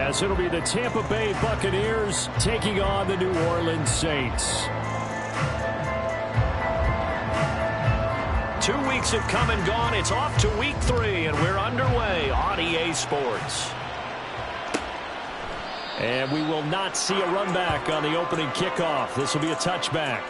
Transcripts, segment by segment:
as it'll be the Tampa Bay Buccaneers taking on the New Orleans Saints. 2 weeks have come and gone. It's off to week 3, and we're underway on EA Sports. And we will not see a run back on the opening kickoff. This will be a touchback.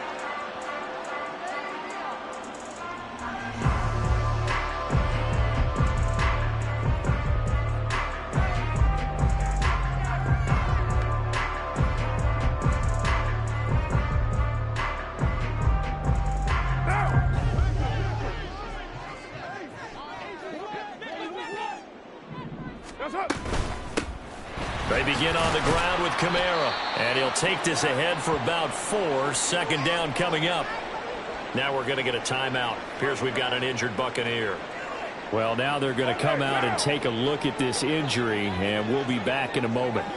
They begin on the ground with Kamara, and he'll take this ahead for about 4. Second down coming up. Now we're going to get a timeout. Appears we've got an injured Buccaneer. Well, now they're going to come out and take a look at this injury, and we'll be back in a moment.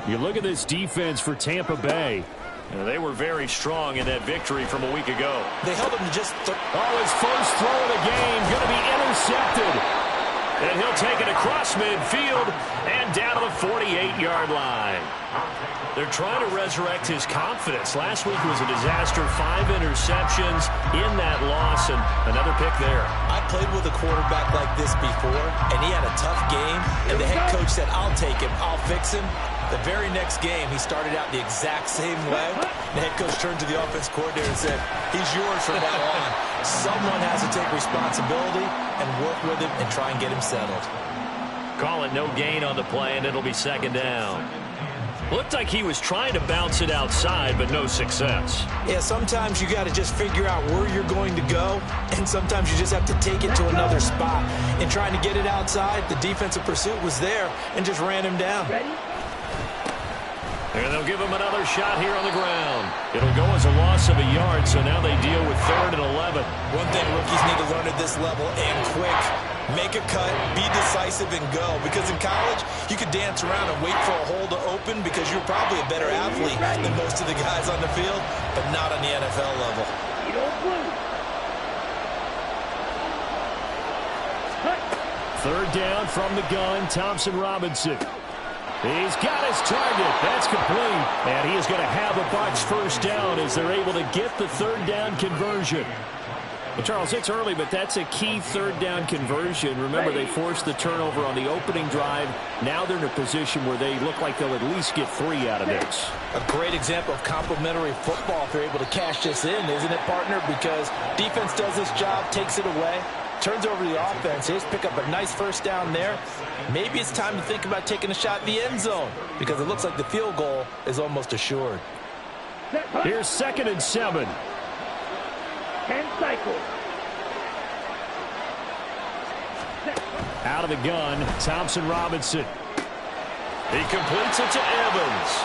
You look at this defense for Tampa Bay. They were very strong in that victory from a week ago. They held him to just... his first throw of the game going to be intercepted. And he'll take it across midfield and down to the 48-yard line. They're trying to resurrect his confidence. Last week was a disaster. 5 interceptions in that loss, and another pick there. I played with a quarterback like this before, and he had a tough game, and the head coach said, I'll take him, I'll fix him. The very next game, he started out the exact same way. The head coach turned to the offense coordinator and said, he's yours from now on. Someone has to take responsibility and work with him and try and get him settled. Call it no gain on the play, and it'll be second down. Looked like he was trying to bounce it outside, but no success. Yeah, sometimes you got to just figure out where you're going to go, and sometimes you just have to take it to another spot. In trying to get it outside, the defensive pursuit was there and just ran him down. And they'll give him another shot here on the ground. It'll go as a loss of a yard, so now they deal with 3rd and 11. One thing rookies need to learn at this level, and quick. Make a cut, be decisive, and go. Because in college, you could dance around and wait for a hole to open because you're probably a better athlete than most of the guys on the field, but not on the NFL level. Third down from the gun, Thompson Robinson. He's got his target. That's complete. And he is going to have a Bucs first down as they're able to get the third down conversion. Well, Charles, it's early, but that's a key third down conversion. Remember, they forced the turnover on the opening drive. Now they're in a position where they look like they'll at least get 3 out of this. A great example of complementary football if they're able to cash this in, isn't it, partner? Because defense does this job, takes it away, turns over the offense. They just pick up a nice first down there. Maybe it's time to think about taking a shot in the end zone because it looks like the field goal is almost assured. Here's 2nd and 7. 10 cycles. Out of the gun, Thompson Robinson. He completes it to Evans.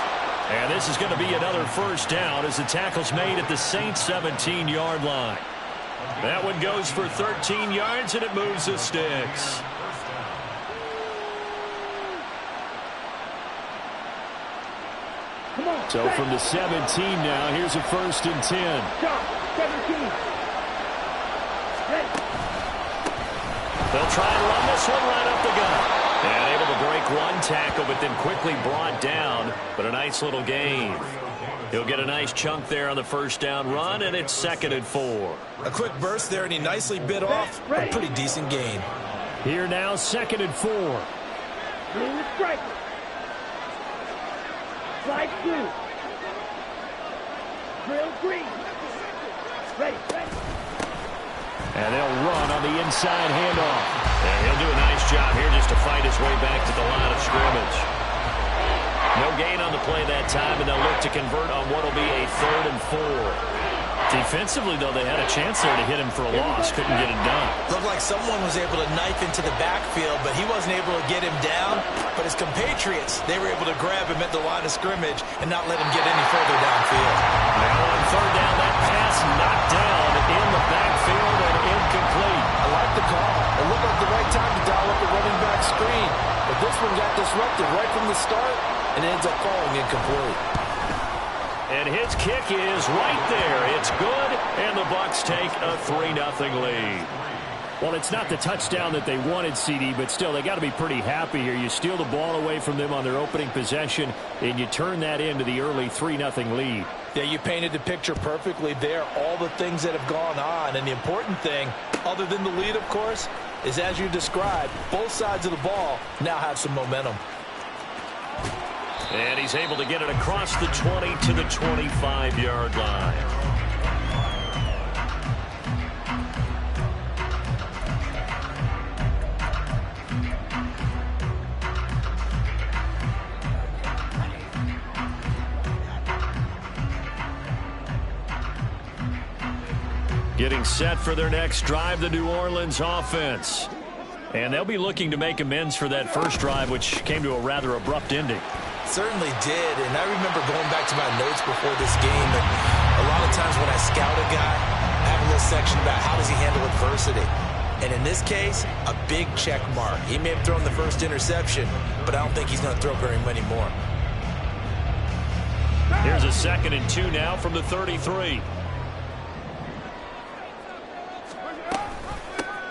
And this is going to be another first down as the tackle's made at the Saints' 17-yard line. That one goes for 13 yards, and it moves the sticks. So from the 17 now, here's a 1st and 10. 17. They'll try and run this one right up the gut. And able to break one tackle, but then quickly brought down. But a nice little gain. He'll get a nice chunk there on the first down run, and it's 2nd and 4. A quick burst there, and he nicely bit off a pretty decent gain. Here now, 2nd and 4. Green the striker. Slide through. Drill green. Ready. And they'll run on the inside handoff. And he'll do a nice job here just to fight his way back to the line of scrimmage. No gain on the play that time, and they'll look to convert on what will be a 3rd and 4. Defensively, though, they had a chance there to hit him for a loss. Couldn't get it done. Looked like someone was able to knife into the backfield, but he wasn't able to get him down. But his compatriots, they were able to grab him at the line of scrimmage and not let him get any further downfield. Now on 3rd down, that pass knocked down in the backfield and incomplete. I like the call. It looked like the right time to dial up the running back screen. But this one got disrupted right from the start, and it ends up falling incomplete. And his kick is right there. It's good, and the Bucs take a 3-0 lead. Well, it's not the touchdown that they wanted, CD, but still, they got to be pretty happy here. You steal the ball away from them on their opening possession, and you turn that into the early 3-0 lead. Yeah, you painted the picture perfectly there, all the things that have gone on. And the important thing, other than the lead, of course, is as you described, both sides of the ball now have some momentum. And he's able to get it across the 20 to the 25-yard line. Getting set for their next drive, the New Orleans offense. And they'll be looking to make amends for that first drive, which came to a rather abrupt ending. Certainly did, and I remember going back to my notes before this game, and a lot of times when I scout a guy, I have a little section about how does he handle adversity. And in this case, a big check mark. He may have thrown the first interception, but I don't think he's going to throw very many more. Here's a 2nd and 2 now from the 33.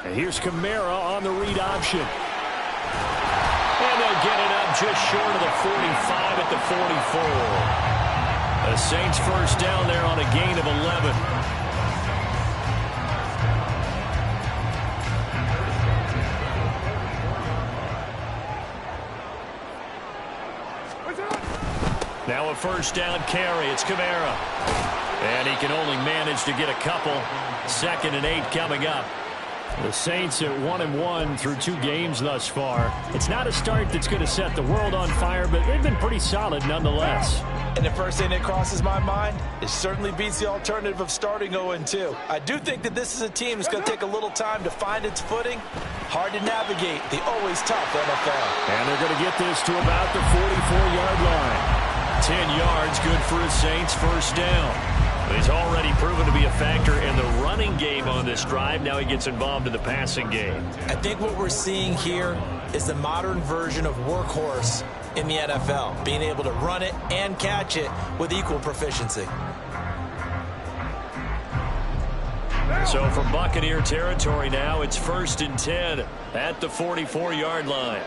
And here's Kamara on the read option. And they'll get it up just short of the 45 at the 44. The Saints first down there on a gain of 11. Now a first down carry. It's Kamara. And he can only manage to get a couple. 2nd and 8 coming up. The Saints at 1-1 through 2 games thus far. It's not a start that's going to set the world on fire, but they've been pretty solid nonetheless. And the first thing that crosses my mind, it certainly beats the alternative of starting 0-2. I do think that this is a team that's going to take a little time to find its footing. Hard to navigate the always tough NFL. And they're going to get this to about the 44-yard line. 10 yards, good for a Saints first down. He's already proven to be a factor in the running game on this drive. Now he gets involved in the passing game. I think what we're seeing here is the modern version of workhorse in the NFL, being able to run it and catch it with equal proficiency. So from Buccaneer territory now, it's 1st and 10 at the 44-yard line.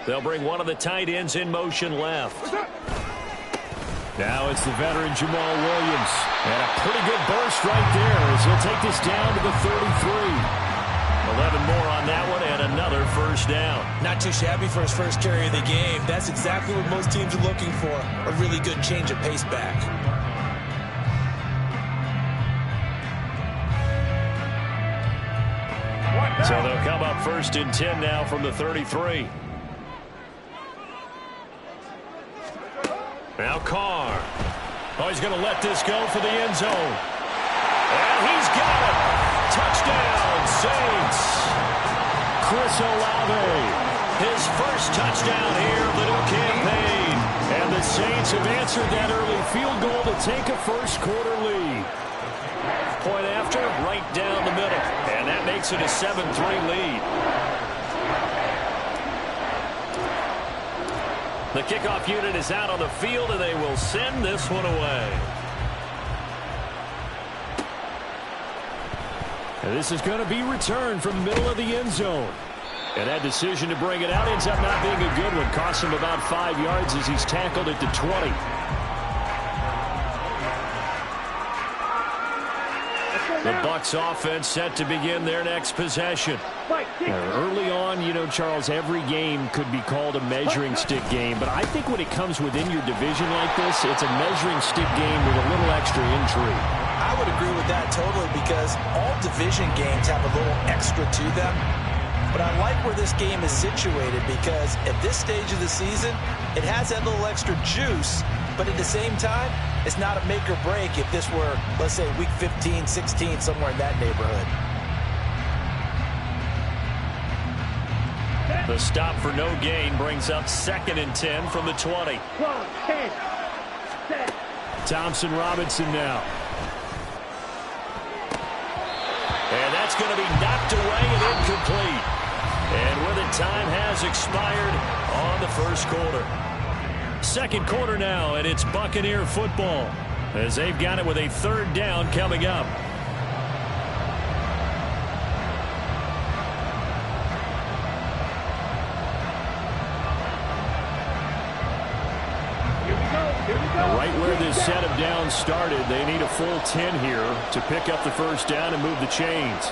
They'll bring one of the tight ends in motion left. Now it's the veteran Jamal Williams. And a pretty good burst right there as he'll take this down to the 33. 11 more on that one and another first down. Not too shabby for his first carry of the game. That's exactly what most teams are looking for, a really good change of pace back. So they'll come up 1st and 10 now from the 33. Now Carr. Oh, he's going to let this go for the end zone. And he's got it. Touchdown, Saints. Chris Olave. His first touchdown here of the new campaign. And the Saints have answered that early field goal to take a first-quarter lead. Point after, right down the middle. And that makes it a 7-3 lead. The kickoff unit is out on the field, and they will send this one away. And this is going to be returned from the middle of the end zone. And that decision to bring it out ends up not being a good one. Costs him about 5 yards as he's tackled at the 20. The Bucs offense set to begin their next possession. Early on, you know, Charles, every game could be called a measuring stick game. But I think when it comes within your division like this, it's a measuring stick game with a little extra intrigue. I would agree with that totally because all division games have a little extra to them. But I like where this game is situated because at this stage of the season, it has that little extra juice. But at the same time, it's not a make or break if this were, let's say, week 15, 16, somewhere in that neighborhood. The stop for no gain brings up 2nd and 10 from the 20. 10, set. Thompson Robinson now. And that's going to be knocked away and incomplete. And with it, time has expired on the first quarter. Second quarter now, and it's Buccaneer football as they've got it with a 3rd down coming up. Now, right where this set of downs started, they need a full 10 here to pick up the first down and move the chains.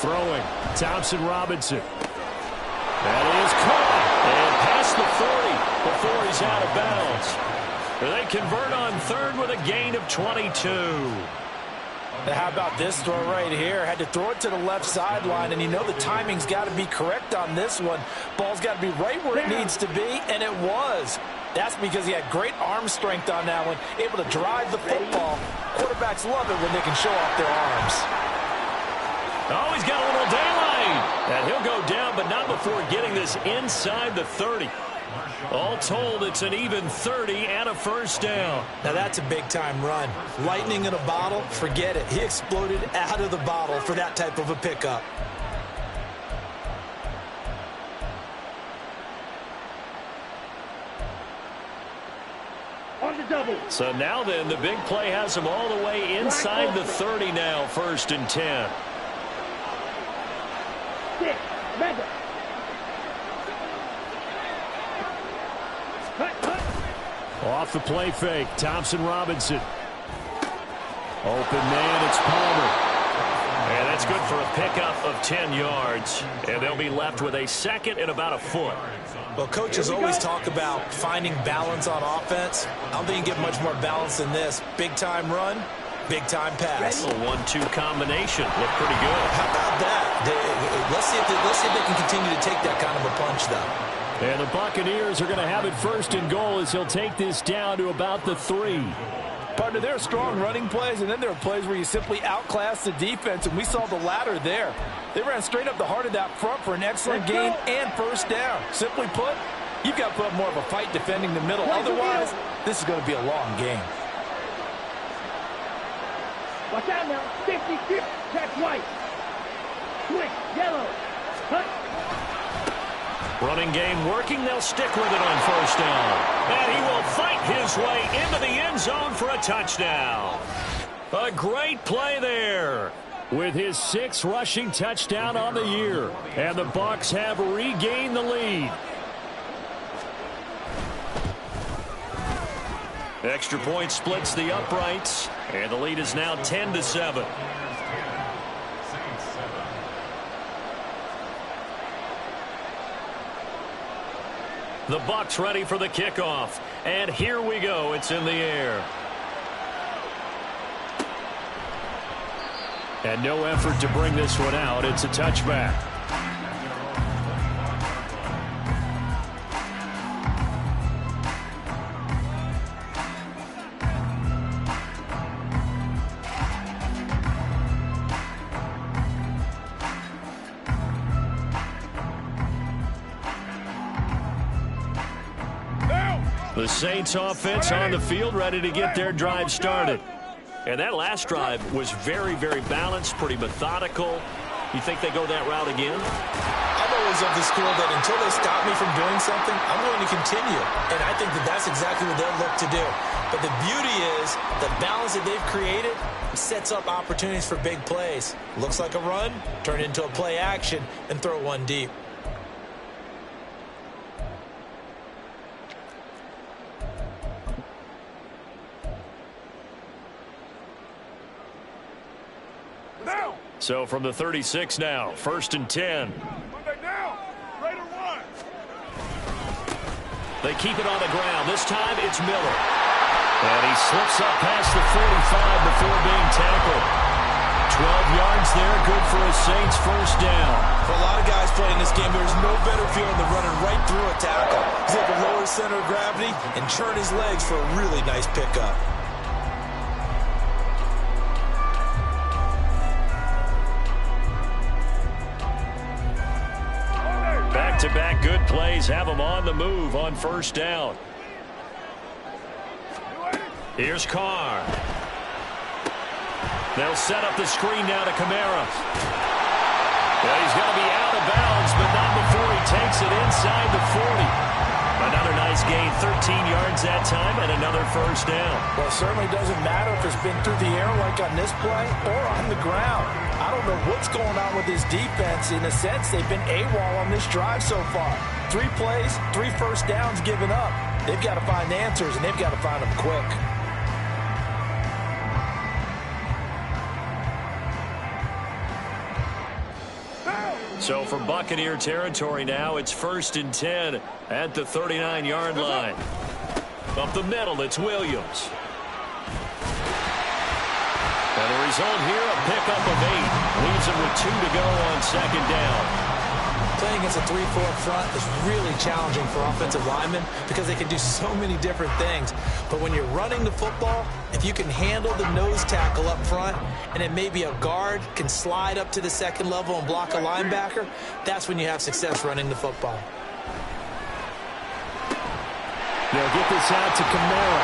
Throwing, Thompson Robinson. That is caught. And past the 40 before he's out of bounds. They convert on third with a gain of 22. Now how about this throw right here? Had to throw it to the left sideline, and you know the timing's got to be correct on this one. Ball's got to be right where it needs to be, and it was. That's because he had great arm strength on that one, able to drive the football. Quarterbacks love it when they can show off their arms. Oh, he's got a little daylight. And he'll go down, but not before getting this inside the 30. All told, it's an even 30 and a first down. Now that's a big-time run. Lightning in a bottle, forget it. He exploded out of the bottle for that type of a pickup. On the double. So now then, the big play has him all the way inside the 30 now, 1st and 10. 6, Madden. Off the play fake, Thompson Robinson. Open man, it's Palmer. And that's good for a pickup of 10 yards. And they'll be left with a second and about a foot. Well, coaches always talk about finding balance on offense. I don't think you get much more balance than this. Big-time run, big-time pass. A 1-2 combination. Looked pretty good. How about that? Let's see if they can continue to take that kind of a punch, though. And the Buccaneers are going to have it 1st and goal as he'll take this down to about the 3. Partner, there are strong running plays, and then there are plays where you simply outclass the defense, and we saw the latter there. They ran straight up the heart of that front for an excellent gain and first down. Simply put, you've got to put up more of a fight defending the middle. Otherwise, this is going to be a long game. Watch out now. 50-50. Catch white. Switch. Yellow. Cut. Running game working. They'll stick with it on 1st down. And he will fight his way into the end zone for a touchdown. A great play there. With his 6th rushing touchdown on the year. And the Bucs have regained the lead. Extra point splits the uprights. And the lead is now 10-7. The Bucs ready for the kickoff. And here we go. It's in the air. And no effort to bring this one out. It's a touchback. The Saints offense on the field, ready to get their drive started. And that last drive was very, very balanced, pretty methodical. You think they go that route again? I'm always of the school that until they stop me from doing something, I'm going to continue. And I think that that's exactly what they'll look to do. But the beauty is the balance that they've created sets up opportunities for big plays. Looks like a run, turn into a play action, and throw one deep. So from the 36 now, 1st and 10. They keep it on the ground. This time it's Miller. And he slips up past the 45 before being tackled. 12 yards there, good for a Saints first down. For a lot of guys playing this game, there's no better feeling than running right through a tackle. He's able to lower his center of gravity and churn his legs for a really nice pickup. Back-to-back good plays have them on the move on 1st down. Here's Carr. They'll set up the screen now to Kamara. Well, he's going to be out of bounds, but not before he takes it inside the 40. Another nice gain, 13 yards that time, and another first down. Well, it certainly doesn't matter if it's been through the air like on this play or on the ground. I don't know what's going on with this defense. In a sense, they've been AWOL on this drive so far. 3 plays, 3 first downs given up. They've got to find answers, and they've got to find them quick. So from Buccaneer territory now, it's 1st and 10 at the 39-yard line. Up the middle, it's Williams. And the result here, a pickup of 8. Leaves him with 2 to go on 2nd down. Playing against a 3-4 front is really challenging for offensive linemen because they can do so many different things. But when you're running the football, if you can handle the nose tackle up front and then maybe a guard can slide up to the 2nd level and block a linebacker, that's when you have success running the football. They'll get this out to Kamara.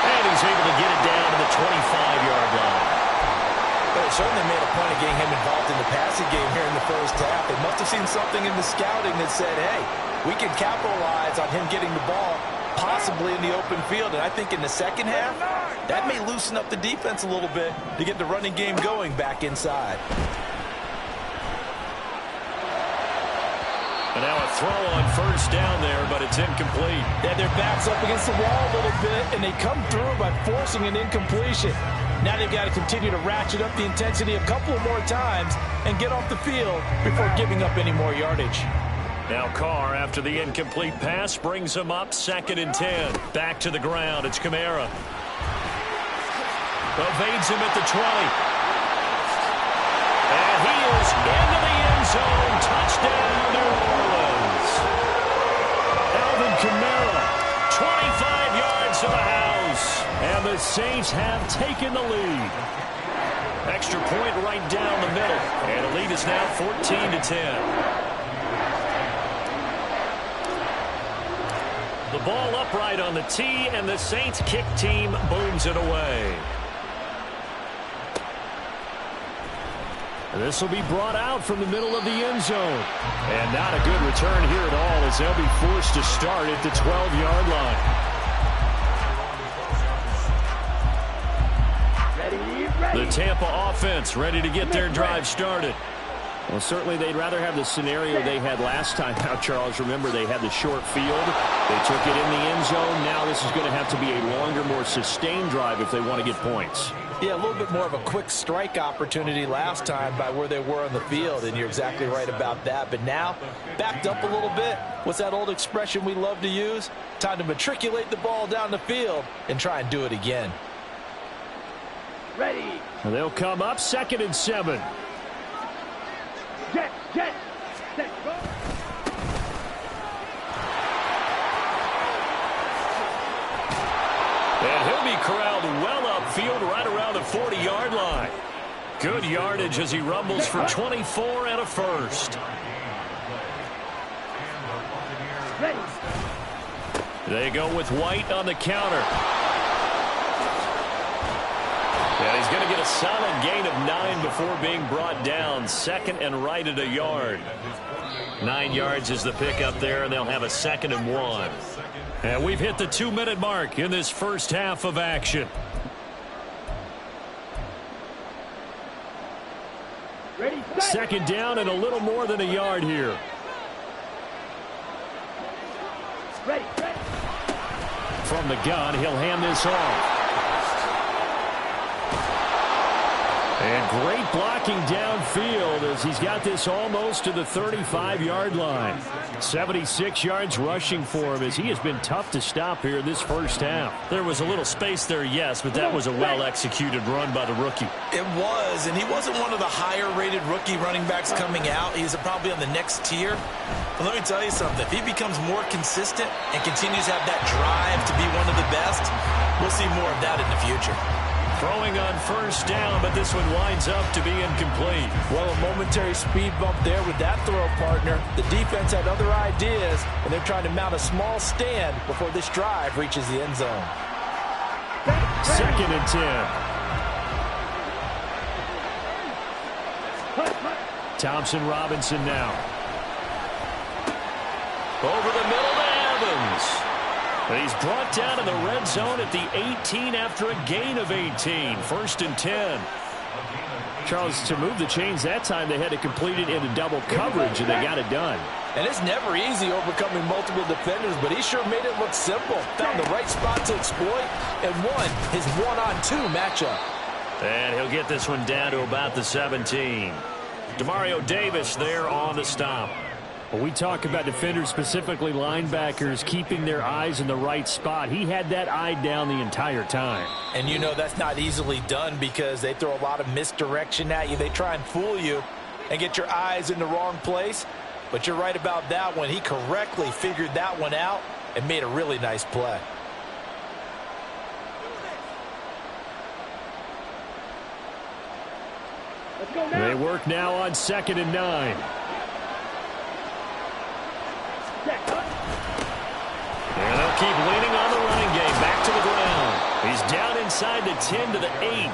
And he's able to get it down to the 25-yard line. But it certainly made a point of getting him involved in the passing game here in the first half. They must have seen something in the scouting that said, hey, we can capitalize on him getting the ball possibly in the open field. And I think in the second half, that may loosen up the defense a little bit to get the running game going back inside. And now a throw on first down there, but it's incomplete. Yeah, their back's up against the wall a little bit, and they come through by forcing an incompletion. Now they've got to continue to ratchet up the intensity a couple of more times and get off the field before giving up any more yardage. Now Carr, after the incomplete pass, brings him up 2nd and 10. Back to the ground. It's Kamara. Evades him at the 20. And he is into the end zone. Touchdown, New Orleans. Alvin Kamara. 25 yards to the house. And the Saints have taken the lead. Extra point right down the middle. And the lead is now 14 to 10. The ball upright on the tee, and the Saints kick team booms it away. And this will be brought out from the middle of the end zone. And not a good return here at all, as they'll be forced to start at the 12-yard line. The Tampa offense ready to get their drive started. Well, certainly they'd rather have the scenario they had last time out, Charles. Remember, they had the short field. They took it in the end zone. Now this is going to have to be a longer, more sustained drive if they want to get points. Yeah, a little bit more of a quick strike opportunity last time by where they were on the field, and you're exactly right about that. But now, backed up a little bit. What's that old expression we love to use? Time to matriculate the ball down the field and try and do it again. Ready. And they'll come up 2nd and 7. Jet, set, go. And he'll be corralled well upfield right around the 40-yard line. Good yardage as he rumbles for 24 and a first. Ready. They go with White on the counter. And he's going to get a solid gain of 9 before being brought down. 2nd and right at a yard. 9 yards is the pickup there, and they'll have a 2nd and 1. And we've hit the 2-minute mark in this first half of action. Ready, set. 2nd down and a little more than a yard here. Ready, ready. From the gun, he'll hand this off. And great blocking downfield as he's got this almost to the 35-yard line. 76 yards rushing for him as he has been tough to stop here in this first half. There was a little space there, yes, but that was a well-executed run by the rookie. It was, and he wasn't one of the higher-rated rookie running backs coming out. He's probably on the next tier. But let me tell you something. If he becomes more consistent and continues to have that drive to be one of the best, we'll see more of that in the future. Throwing on first down, but this one winds up to be incomplete. Well, a momentary speed bump there with that throw, partner. The defense had other ideas, and they're trying to mount a small stand before this drive reaches the end zone. 2nd and 10. Thompson Robinson now. Over the middle to Evans. He's brought down in the red zone at the 18 after a gain of 18. 1st and 10. Charles, to move the chains that time, they had to complete it into double coverage, and they got it done. And it's never easy overcoming multiple defenders, but he sure made it look simple. Found the right spot to exploit and won his one-on-2 matchup. And he'll get this one down to about the 17. Demario Davis there on the stop. When we talk about defenders, specifically linebackers, keeping their eyes in the right spot, he had that eye down the entire time. And you know that's not easily done because they throw a lot of misdirection at you. They try and fool you and get your eyes in the wrong place. But you're right about that one. He correctly figured that one out and made a really nice play. Let's go now. They work now on 2nd and 9. And they'll keep leaning on the running game. Back to the ground. He's down inside the 10 to the 8.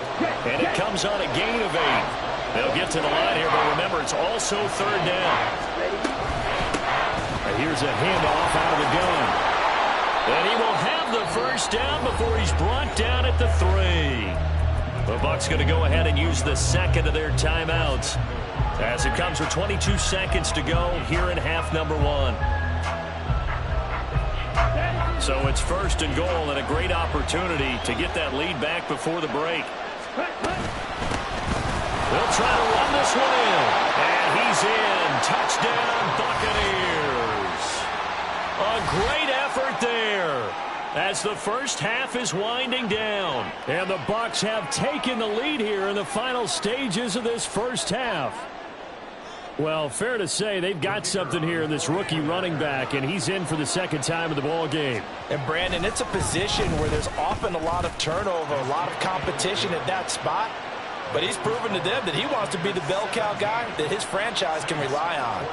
And it comes on a gain of 8. They'll get to the line here, but remember, it's also 3rd down. And here's a handoff out of the gun. And he will have the 1st down before he's brought down at the 3. The Bucs going to go ahead and use the 2nd of their timeouts as it comes with 22 seconds to go here in half number 1. So it's 1st and goal and a great opportunity to get that lead back before the break. They'll try to run this one in. And he's in. Touchdown, Buccaneers. A great effort there as the first half is winding down. And the Bucs have taken the lead here in the final stages of this first half. Well, fair to say they've got something here in this rookie running back, and he's in for the 2nd time of the ball game. And, Brandon, it's a position where there's often a lot of turnover, a lot of competition at that spot. But he's proven to them that he wants to be the bell cow guy that his franchise can rely on.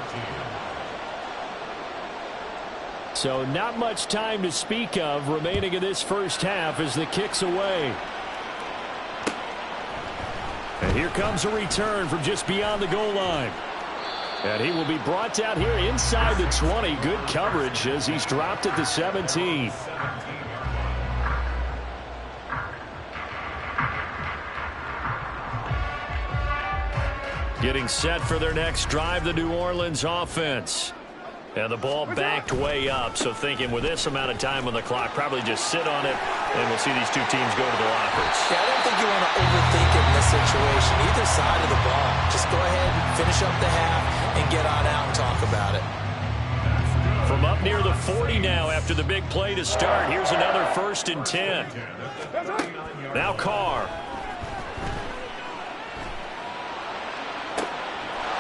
So not much time to speak of remaining in this first half as the kick's away. And here comes a return from just beyond the goal line. And he will be brought down here inside the 20. Good coverage as he's dropped at the 17. Getting set for their next drive, the New Orleans offense. And the ball backed way up, so thinking with this amount of time on the clock, probably just sit on it, and we'll see these two teams go to the lockers. Yeah, I don't think you want to overthink it in this situation, either side of the ball. Just go ahead and finish up the half and get on out and talk about it. From up near the 40 now after the big play to start, here's another 1st and 10. Now Carr.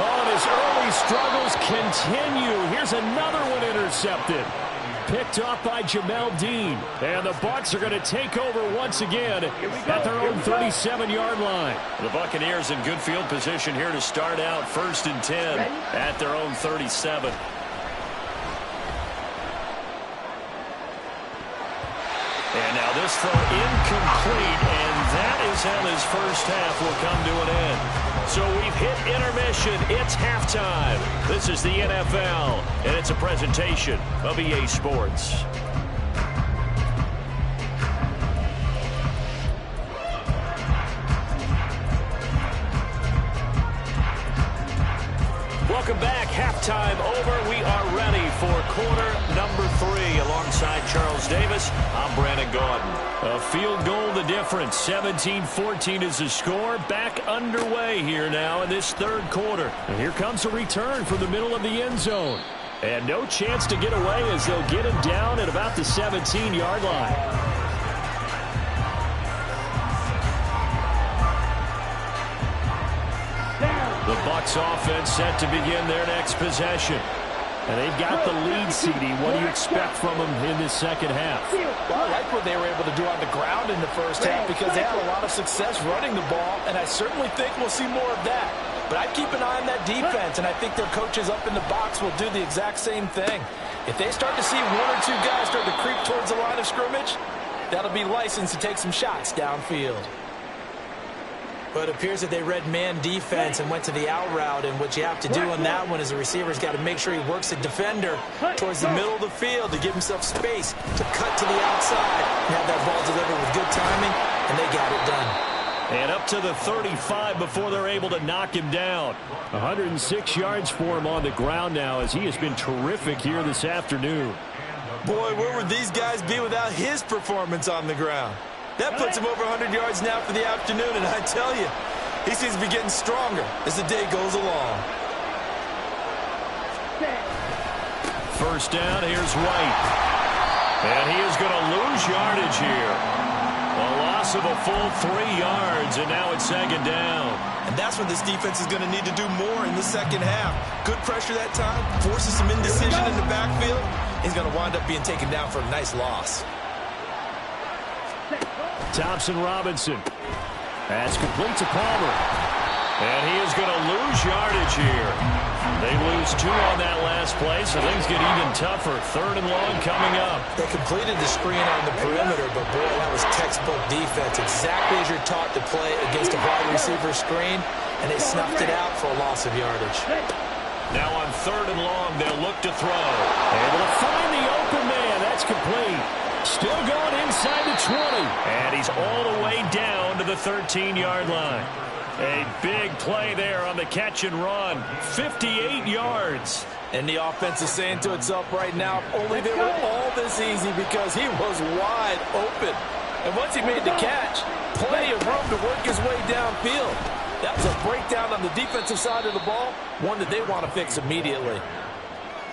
Oh, and his early struggles continue. Here's another one intercepted. Picked off by Jamel Dean. And the Bucs are going to take over once again at their own 37-yard line. The Buccaneers in good field position here to start out 1st and 10 at their own 37. And now this throw incomplete, and that is how this first half will come to an end. So we've hit intermission. It's halftime. This is the NFL, and it's a presentation of EA Sports. Welcome back. Halftime over. We are ready for quarter number 3. Alongside Charles Davis, I'm Brandon Gaudin. A field goal the difference. 17-14 is the score. Back underway here now in this 3rd quarter. And here comes a return from the middle of the end zone. And no chance to get away as they'll get him down at about the 17-yard line. The Bucs offense set to begin their next possession. And they've got the lead, CD. What do you expect from them in this second half? Well, I like what they were able to do on the ground in the first half because they had a lot of success running the ball, and I certainly think we'll see more of that. But I'd keep an eye on that defense, and I think their coaches up in the box will do the exact same thing. If they start to see 1 or 2 guys start to creep towards the line of scrimmage, that'll be licensed to take some shots downfield. Well, it appears that they read man defense and went to the out route, and what you have to do on that one is the receiver's got to make sure he works the defender towards the middle of the field to give himself space to cut to the outside and have that ball delivered with good timing, and they got it done. And up to the 35 before they're able to knock him down. 106 yards for him on the ground now as he has been terrific here this afternoon. Boy, where would these guys be without his performance on the ground? That puts him over 100 yards now for the afternoon, and I tell you, he seems to be getting stronger as the day goes along. First down, here's White. And he is going to lose yardage here. A loss of a full 3 yards, and now it's second down. And that's what this defense is going to need to do more in the second half. Good pressure that time, forces some indecision in the backfield. He's going to wind up being taken down for a nice loss. Thompson Robinson. That's complete to Palmer. And he is going to lose yardage here. They lose 2 on that last play, so things get even tougher. Third and long coming up. They completed the screen on the perimeter, but boy, that was textbook defense. Exactly as you're taught to play against a wide receiver screen, and they snuffed it out for a loss of yardage. Now on third and long, they'll look to throw. Able to find the open man. That's complete. Still going inside the 20. And he's all the way down to the 13-yard line. A big play there on the catch and run. 58 yards. And the offense is saying to itself right now, if only they were all this easy, because he was wide open. And once he made the catch, plenty of room to work his way downfield. That was a breakdown on the defensive side of the ball, one that they want to fix immediately.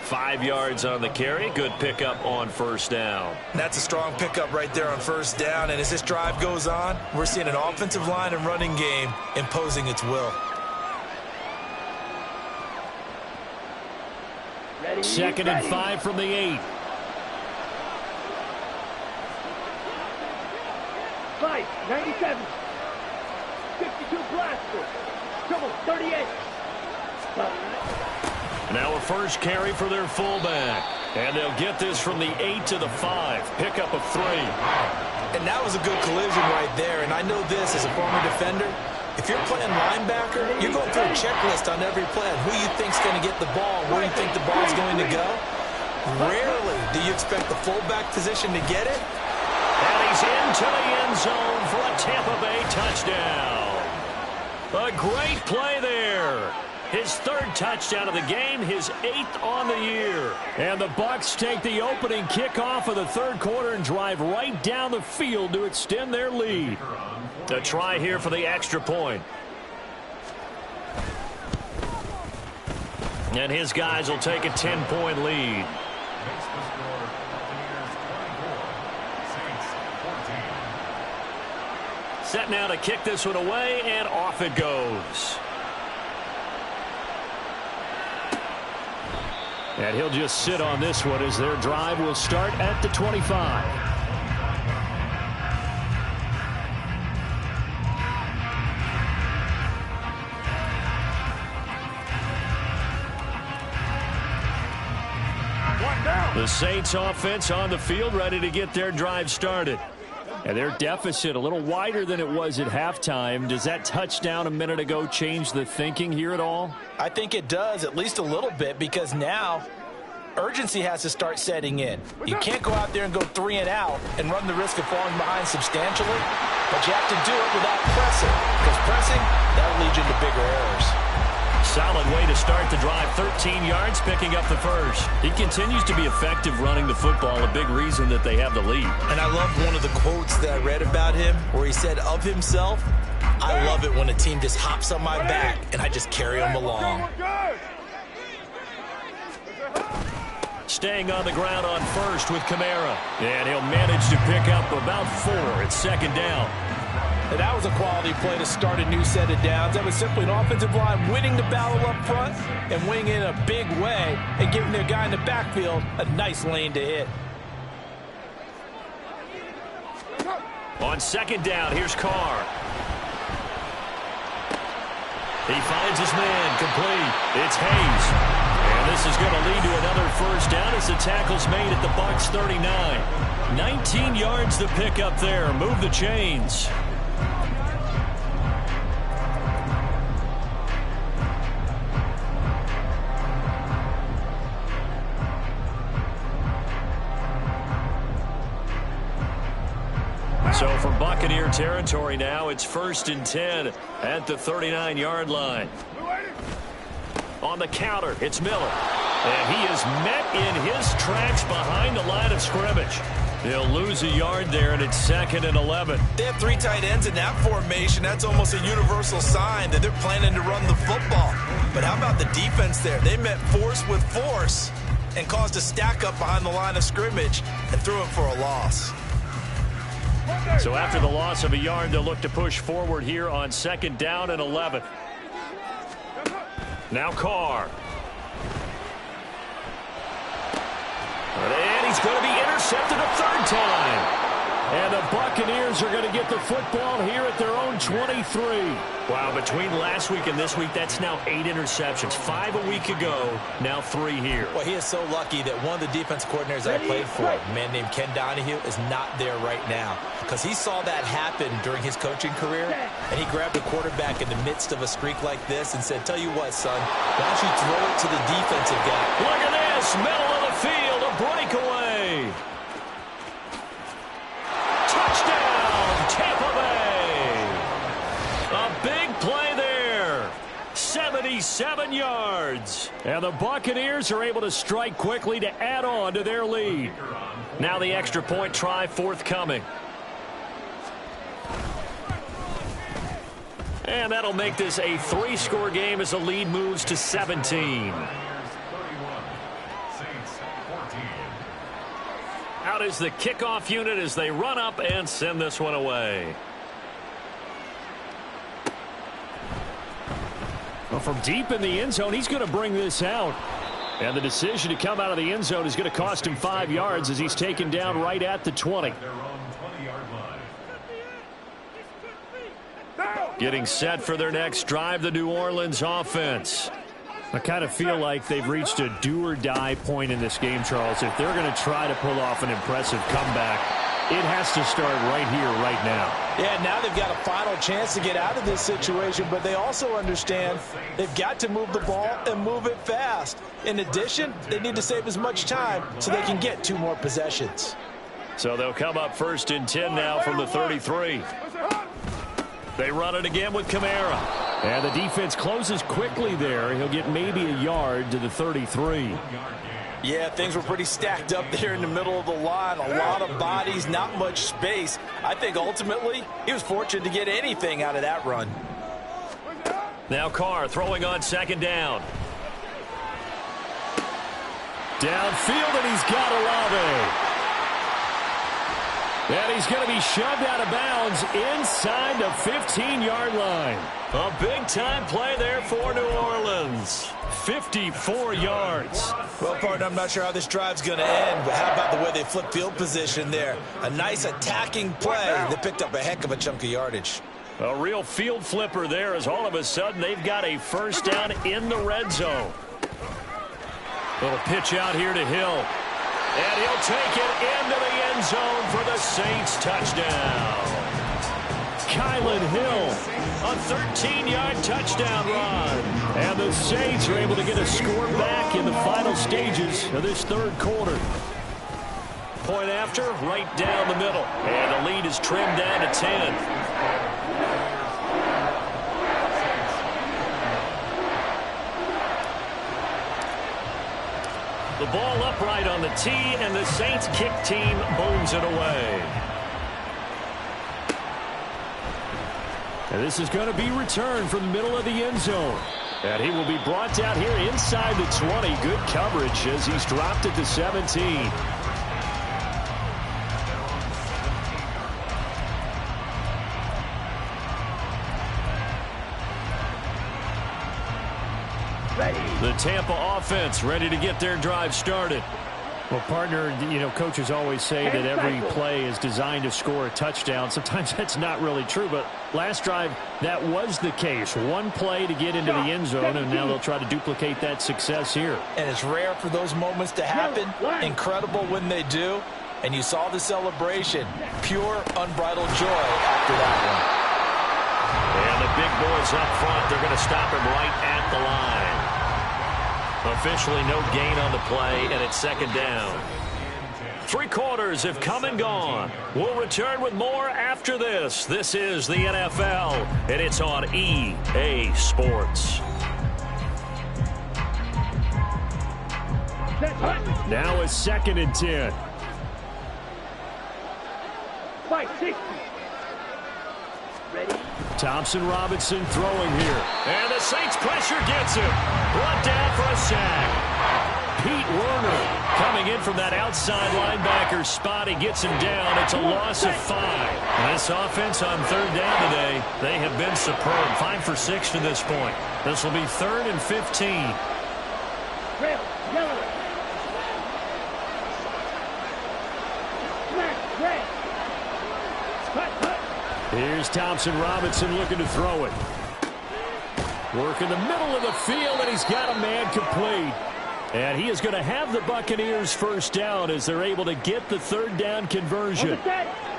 5 yards on the carry. Good pickup on first down. That's a strong pickup right there on first down. And as this drive goes on, we're seeing an offensive line and running game imposing its will. Second and 5 from the 8. 97. 52 blaster. Trouble 38. Now a first carry for their fullback. And they'll get this from the 8 to the 5. Pickup of 3. And that was a good collision right there. And I know this as a former defender. If you're playing linebacker, you're going through a checklist on every play on who you think's going to get the ball, where you think the ball's going to go. Rarely do you expect the fullback position to get it. And he's into the end zone for a Tampa Bay touchdown. A great play there. His third touchdown of the game, his 8th on the year. And the Bucs take the opening kickoff of the third quarter and drive right down the field to extend their lead. A try here for the extra point. And his guys will take a 10-point lead. Set now to kick this one away, and off it goes. And he'll just sit on this one as their drive will start at the 25. The Saints offense on the field, ready to get their drive started. And their deficit a little wider than it was at halftime. Does that touchdown a minute ago change the thinking here at all? I think it does, at least a little bit, because now urgency has to start setting in. You can't go out there and go 3 and out and run the risk of falling behind substantially, but you have to do it without pressing, because pressing, that'll lead you into bigger errors. Solid way to start the drive. 13 yards, picking up the first. He continues to be effective running the football, a big reason that they have the lead. And I love one of the quotes that I read about him where he said of himself, "I love it when a team just hops on my back and I just carry them along." Staying on the ground on first with Kamara. And he'll manage to pick up about 4. It's second down. And that was a quality play to start a new set of downs. That was simply an offensive line winning the battle up front and winning in a big way and giving their guy in the backfield a nice lane to hit. On second down, here's Carr. He finds his man, complete. It's Hayes. And this is going to lead to another first down as the tackle's made at the Bucs 39. 19 yards to pick up there. Move the chains. Buccaneer territory now. It's 1st and 10 at the 39-yard line. On the counter, it's Miller. And he is met in his tracks behind the line of scrimmage. He'll lose a yard there, and it's 2nd and 11. They have 3 tight ends in that formation. That's almost a universal sign that they're planning to run the football. But how about the defense there? They met force with force and caused a stack up behind the line of scrimmage and threw it for a loss. So after the loss of a yard, they'll look to push forward here on 2nd down and 11. Now Carr. And he's going to be intercepted a 3rd time. And the Buccaneers are going to get the football here at their own 23. Wow, between last week and this week, that's now 8 interceptions. 5 a week ago, now 3 here. Well, he is so lucky that one of the defense coordinators I played for, a man named Ken Donahue, is not there right now. Because he saw that happen during his coaching career, and he grabbed a quarterback in the midst of a streak like this and said, tell you what, son, why don't you throw it to the defensive guy? Look at this, middle of the field, a breakaway. Touchdown, Tampa Bay. A big play there. 77 yards. And the Buccaneers are able to strike quickly to add on to their lead. Now the extra point try forthcoming. And that'll make this a 3-score game as the lead moves to 17. Out is the kickoff unit as they run up and send this one away. Well, from deep in the end zone, he's going to bring this out. And the decision to come out of the end zone is going to cost him 5 yards as he's taken down right at the 20. Getting set for their next drive, the New Orleans offense. I kind of feel like they've reached a do-or-die point in this game, Charles. If they're going to try to pull off an impressive comeback, it has to start right here, right now. Yeah, now they've got a final chance to get out of this situation, but they also understand they've got to move the ball and move it fast. In addition, they need to save as much time so they can get 2 more possessions. So they'll come up 1st and 10 now from the 33. They run it again with Kamara. And the defense closes quickly there. He'll get maybe a yard to the 33. Yeah, things were pretty stacked up there in the middle of the line. A lot of bodies, not much space. I think ultimately he was fortunate to get anything out of that run. Now Carr throwing on 2nd down. Downfield, and he's got Olave. And he's going to be shoved out of bounds inside the 15-yard line. A big-time play there for New Orleans. 54 yards. Well, partner, I'm not sure how this drive's going to end, but how about the way they flip field position there? A nice attacking play. They picked up a heck of a chunk of yardage. A real field flipper there as all of a sudden they've got a 1st down in the red zone. Little pitch out here to Hill. And he'll take it into the end zone for the Saints touchdown. Kylan Hill, A 13-yard touchdown run. and the Saints are able to get a score back in the final stages of this 3rd quarter. Point after, right down the middle. And the lead is trimmed down to 10. The ball upright on the tee, and the Saints kick team booms it away. And this is going to be returned from the middle of the end zone. And he will be brought down here inside the 20. Good coverage as he's dropped at the 17. The Tampa offense ready to get their drive started. Well, partner, you know, coaches always say that every play is designed to score a touchdown. Sometimes that's not really true, but last drive, that was the case. One play to get into the end zone, and now they'll try to duplicate that success here. And it's rare for those moments to happen. Incredible when they do. And you saw the celebration. Pure, unbridled joy after that one. And the big boys up front, they're going to stop him right at the line. Officially no gain on the play, and it's 2nd down. Three quarters have come and gone. We'll return with more after this. This is the NFL, and it's on EA Sports. Now it's 2nd and 10. 560. Ready? Thompson Robinson throwing here. And the Saints pressure gets him. Brought down for a sack. Pete Werner coming in from that outside linebacker spot. He gets him down. It's a loss of 5. This offense on 3rd down today, they have been superb. 5 for 6 to this point. This will be 3rd and 15. Red, yellow. Black, red. Cut. Here's Thompson Robinson looking to throw it. Work in the middle of the field, and he's got a man complete. And he is going to have the Buccaneers first down as they're able to get the 3rd down conversion.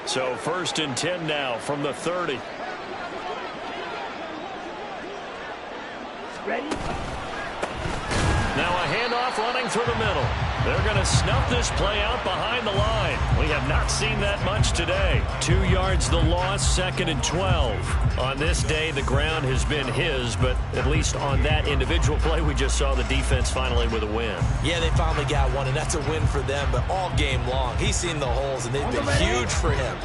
So 1st and 10 now from the 30. Ready? Now a handoff running through the middle. They're going to snuff this play out behind the line. We have not seen that much today. 2 yards the loss, 2nd and 12. On this day, the ground has been his, but at least on that individual play, we just saw the defense finally with a win. Yeah, they finally got one, and that's a win for them, but all game long, he's seen the holes, and they've been huge for him.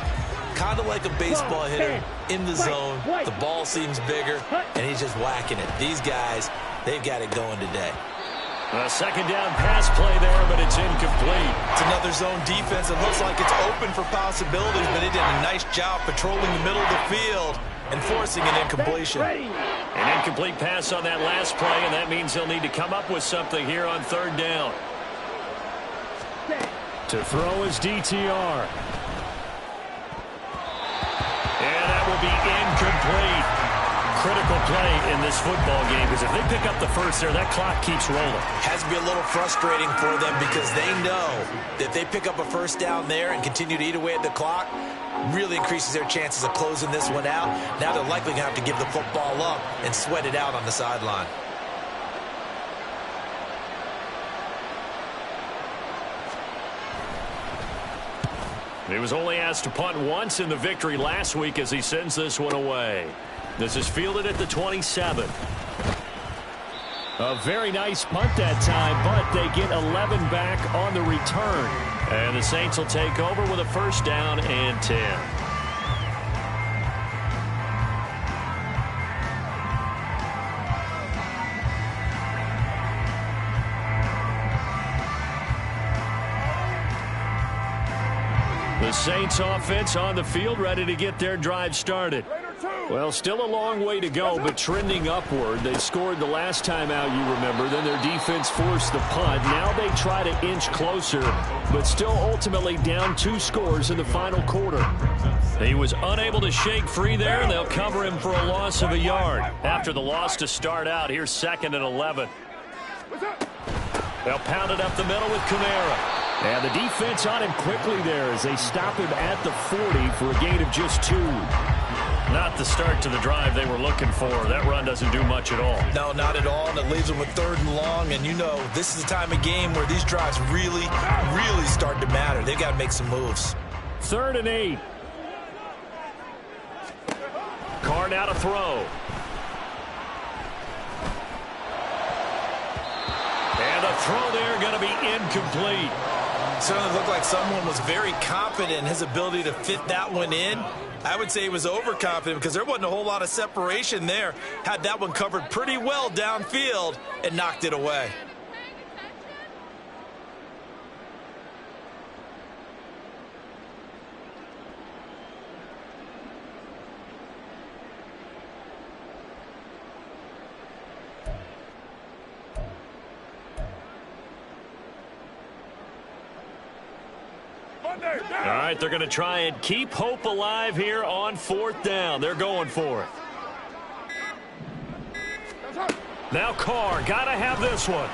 Kind of like a baseball hitter in the zone. The ball seems bigger, and he's just whacking it. These guys, they've got it going today. A 2nd down pass play there, but it's incomplete. It's another zone defense. It looks like it's open for possibilities, but they did a nice job patrolling the middle of the field and forcing an incompletion. An incomplete pass on that last play, and that means he'll need to come up with something here on 3rd down. To throw is DTR. And that will be incomplete. Critical play in this football game, because if they pick up the first there, that clock keeps rolling. Has to be a little frustrating for them because they know that if they pick up a first down there and continue to eat away at the clock, really increases their chances of closing this one out. Now they're likely going to have to give the football up and sweat it out on the sideline. He was only asked to punt once in the victory last week as he sends this one away. This is fielded at the 27. A very nice punt that time, but they get 11 back on the return. And the Saints will take over with a 1st down and 10. The Saints offense on the field, ready to get their drive started. Well, still a long way to go, but trending upward. They scored the last time out, you remember. Then their defense forced the punt. Now they try to inch closer, but still ultimately down 2 scores in the final quarter. He was unable to shake free there, and they'll cover him for a loss of a yard. After the loss to start out, here's 2nd and 11. They'll pound it up the middle with Kamara. And the defense on him quickly there as they stop him at the 40 for a gain of just 2. Not the start to the drive they were looking for. That run doesn't do much at all. No, not at all, and it leaves them with 3rd and long. And you know, this is the time of game where these drives really start to matter. They've got to make some moves. 3rd and 8. Carr now to throw. And a throw there going to be incomplete. Certainly looked like someone was very confident in his ability to fit that one in. I would say he was overconfident because there wasn't a whole lot of separation there. Had that one covered pretty well downfield and knocked it away. All right, they're going to try and keep hope alive here on 4th down. They're going for it. Now Carr, got to have this one.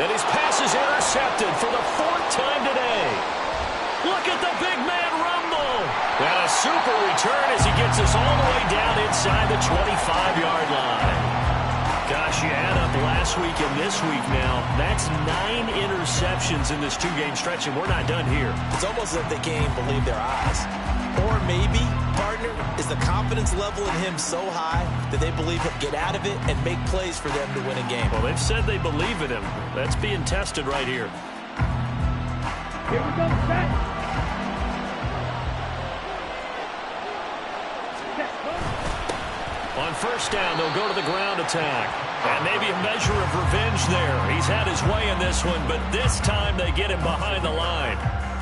And his pass is intercepted for the 4th time today. Look at the big man rumble. And a super return as he gets us all the way down inside the 25-yard line. Gosh, you add up last week and this week now. That's 9 interceptions in this 2-game stretch, and we're not done here. It's almost as if they can't even believe their eyes. Or maybe, partner, is the confidence level in him so high that they believe he'll get out of it and make plays for them to win a game. Well, they've said they believe in him. That's being tested right here. Here we go, set. On first down, they'll go to the ground attack. And maybe a measure of revenge there. He's had his way in this one, but this time they get him behind the line.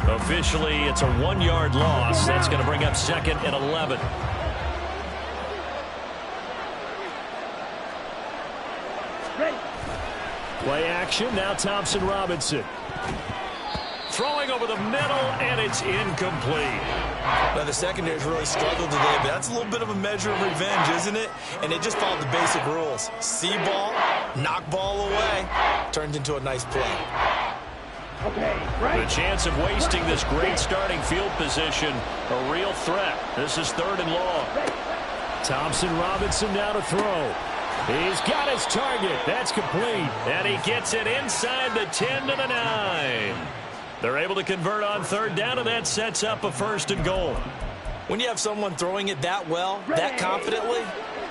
Officially, it's a 1-yard loss. That's going to bring up 2nd and 11. Ready. Play action, now Thompson Robinson. Throwing over the middle, and it's incomplete. Now, the secondary's really struggled today, but that's a little bit of a measure of revenge, isn't it? And it just followed the basic rules. See ball, knock ball away, turned into a nice play. Okay, right. The chance of wasting this great starting field position, a real threat. This is 3rd and long. Thompson Robinson now to throw. He's got his target. That's complete. And he gets it inside the 10 to the 9. They're able to convert on 3rd down, and that sets up a 1st and goal. When you have someone throwing it that well, that confidently,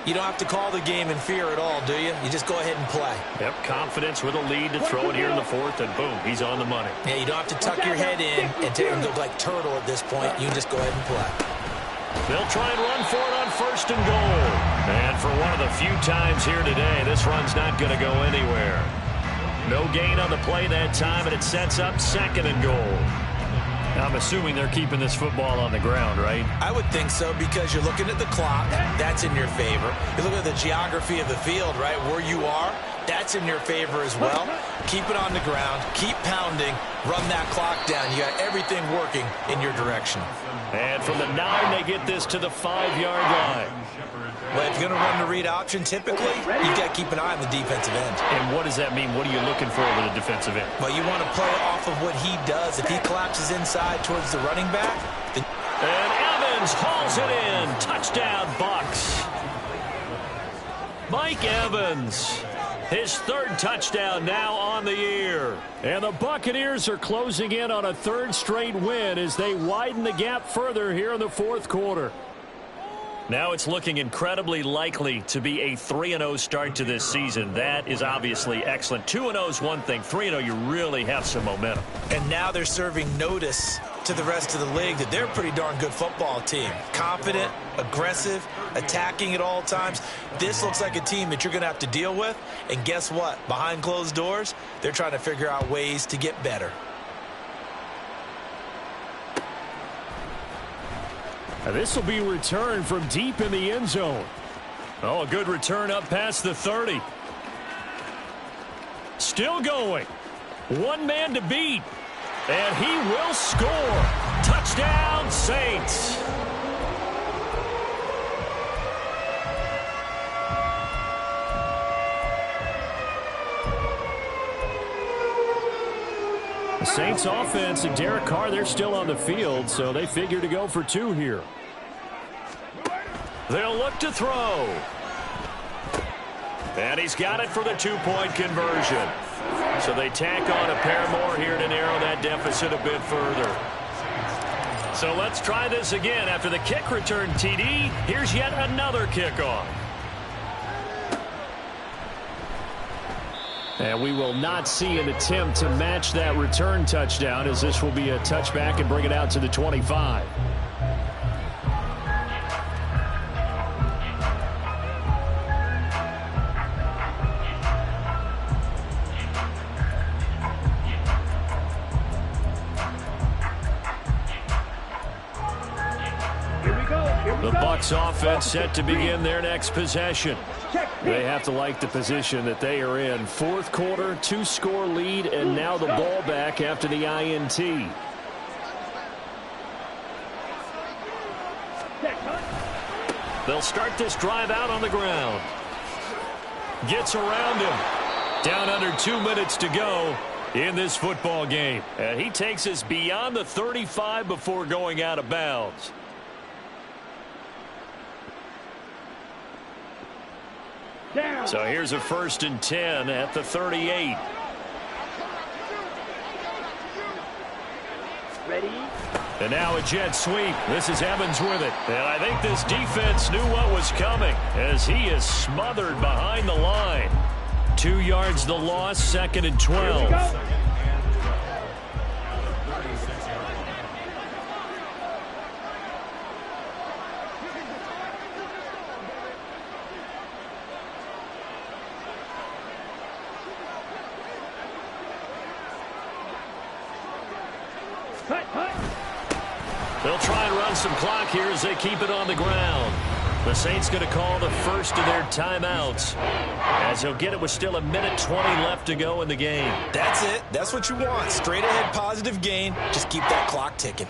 you don't have to call the game in fear at all, do you? You just go ahead and play. Yep, confidence with a lead to throw it here in the 4th, and boom, he's on the money. Yeah, you don't have to tuck your head in and look like turtle at this point. You can just go ahead and play. They'll try and run for it on 1st and goal. And for one of the few times here today, this run's not going to go anywhere. No gain on the play that time, and it sets up 2nd and goal. I'm assuming they're keeping this football on the ground, right? I would think so, because you're looking at the clock. That's in your favor. You look at the geography of the field, right, where you are. That's in your favor as well. Keep it on the ground. Keep pounding. Run that clock down. You got everything working in your direction. And from the 9, they get this to the 5-yard line. Well, if you're going to run the read option, typically, you've got to keep an eye on the defensive end. And what does that mean? What are you looking for with a defensive end? Well, you want to play off of what he does. If he collapses inside towards the running back, then... And Evans hauls it in. Touchdown, Bucs. Mike Evans, his 3rd touchdown now on the year. And the Buccaneers are closing in on a 3rd straight win as they widen the gap further here in the 4th quarter. Now it's looking incredibly likely to be a 3-0 start to this season. That is obviously excellent. 2-0 is one thing. 3-0, you really have some momentum. And now they're serving notice to the rest of the league that they're a pretty darn good football team. Confident, aggressive, attacking at all times. This looks like a team that you're going to have to deal with. And guess what? Behind closed doors, they're trying to figure out ways to get better. Now this will be returned from deep in the end zone. Oh, a good return up past the 30. Still going. 1 man to beat. And he will score. Touchdown, Saints. The Saints offense and Derek Carr, they're still on the field, so they figure to go for 2 here. They'll look to throw. And he's got it for the 2-point conversion. So they tack on a pair more here to narrow that deficit a bit further. So let's try this again. After the kick return TD, here's yet another kickoff. And we will not see an attempt to match that return touchdown, as this will be a touchback and bring it out to the 25. The Bucs offense set to begin their next possession. They have to like the position that they are in. 4th quarter, 2-score lead, and now the ball back after the INT. They'll start this drive out on the ground. Gets around him. Down under 2 minutes to go in this football game. And he takes us beyond the 35 before going out of bounds. Down. So here's a 1st and 10 at the 38. Ready? And now a jet sweep. This is Evans with it. And I think this defense knew what was coming as he is smothered behind the line. 2 yards the loss, 2nd and 12. They'll try and run some clock here as they keep it on the ground. The Saints going to call the first of their timeouts as they'll get it with still 1:20 left to go in the game. That's it. That's what you want. Straight ahead positive gain. Just keep that clock ticking.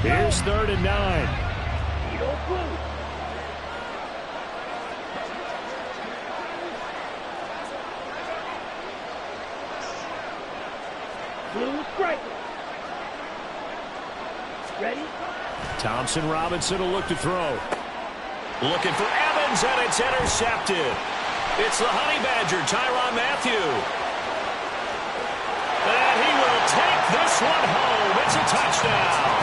Here's 3rd and 9. Blue striker. Ready? Thompson Robinson will look to throw. Looking for Evans, and it's intercepted. It's the Honey Badger, Tyrann Mathieu. And he will take this one home. It's a touchdown.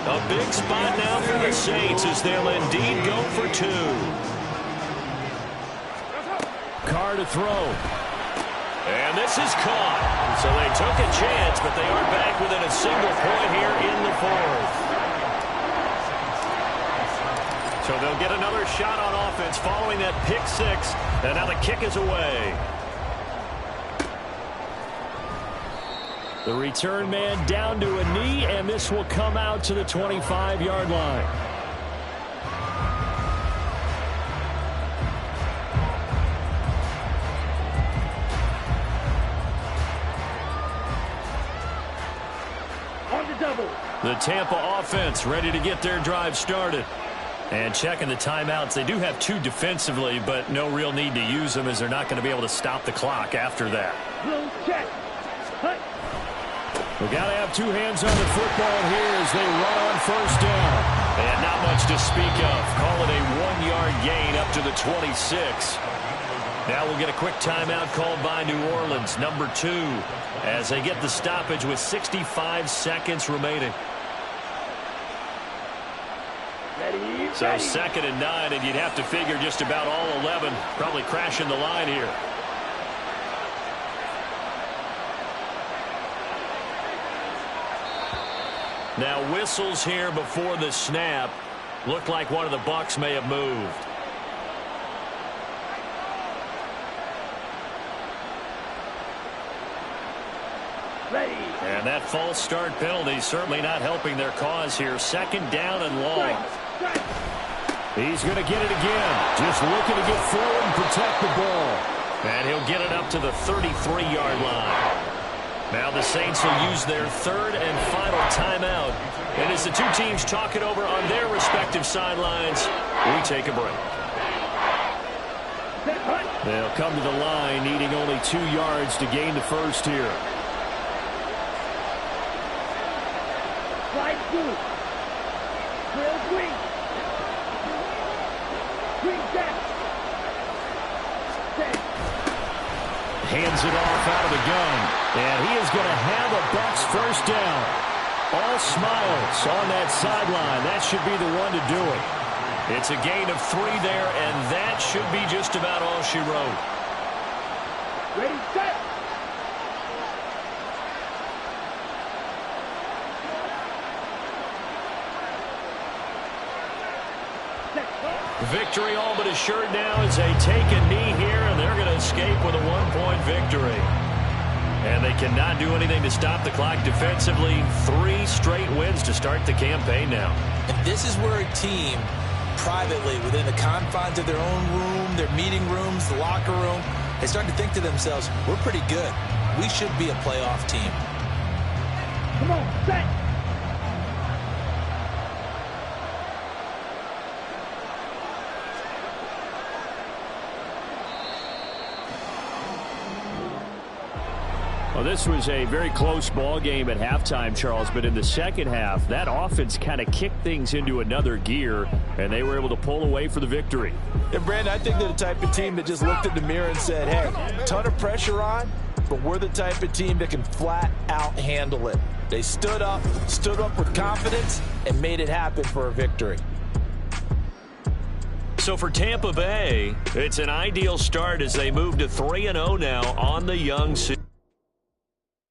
A big spot now for the Saints as they'll indeed go for 2. Carr to throw. And this is caught. So they took a chance, but they are back within a single point here in the 4th. So they'll get another shot on offense following that pick 6. And now the kick is away. The return man down to a knee, and this will come out to the 25-yard line. On the double. The Tampa offense ready to get their drive started. And checking the timeouts, they do have 2 defensively, but no real need to use them as they're not going to be able to stop the clock after that. Blue check. Hut. We got to have 2 hands on the football here as they run on 1st down. And not much to speak of. Call it a 1-yard gain up to the 26. Now we'll get a quick timeout called by New Orleans, number 2, as they get the stoppage with 65 seconds remaining. Ready? So 2nd and 9, and you'd have to figure just about all 11 probably crashing the line here. Now whistles here before the snap. Looked like one of the Bucs may have moved. Ready. And that false start penalty certainly not helping their cause here. 2nd down and long. Strike. He's going to get it again. Just looking to get forward and protect the ball. And he'll get it up to the 33-yard line. Now the Saints will use their 3rd and final timeout. And as the 2 teams talk it over on their respective sidelines, we take a break. They'll come to the line needing only 2 yards to gain the first here. Slide blue. Drill green. Green back. Set. Hands it off out of the gun. And he is going to have a Bucs first down. All smiles on that sideline. That should be the one to do it. It's a gain of 3 there, and that should be just about all she wrote. Ready, set. Victory all but assured now as they take a knee here, and they're going to escape with a 1-point victory. And they cannot do anything to stop the clock defensively. 3 straight wins to start the campaign now. And this is where a team privately within the confines of their own room, their meeting rooms, the locker room, they start to think to themselves, we're pretty good. We should be a playoff team. Come on, set. Well, this was a very close ball game at halftime, Charles, but in the second half, that offense kind of kicked things into another gear, and they were able to pull away for the victory. And, Brandon, I think they're the type of team that just looked in the mirror and said, hey, ton of pressure on, but we're the type of team that can flat out handle it. They stood up with confidence, and made it happen for a victory. So for Tampa Bay, it's an ideal start as they move to 3-0 now on the young season.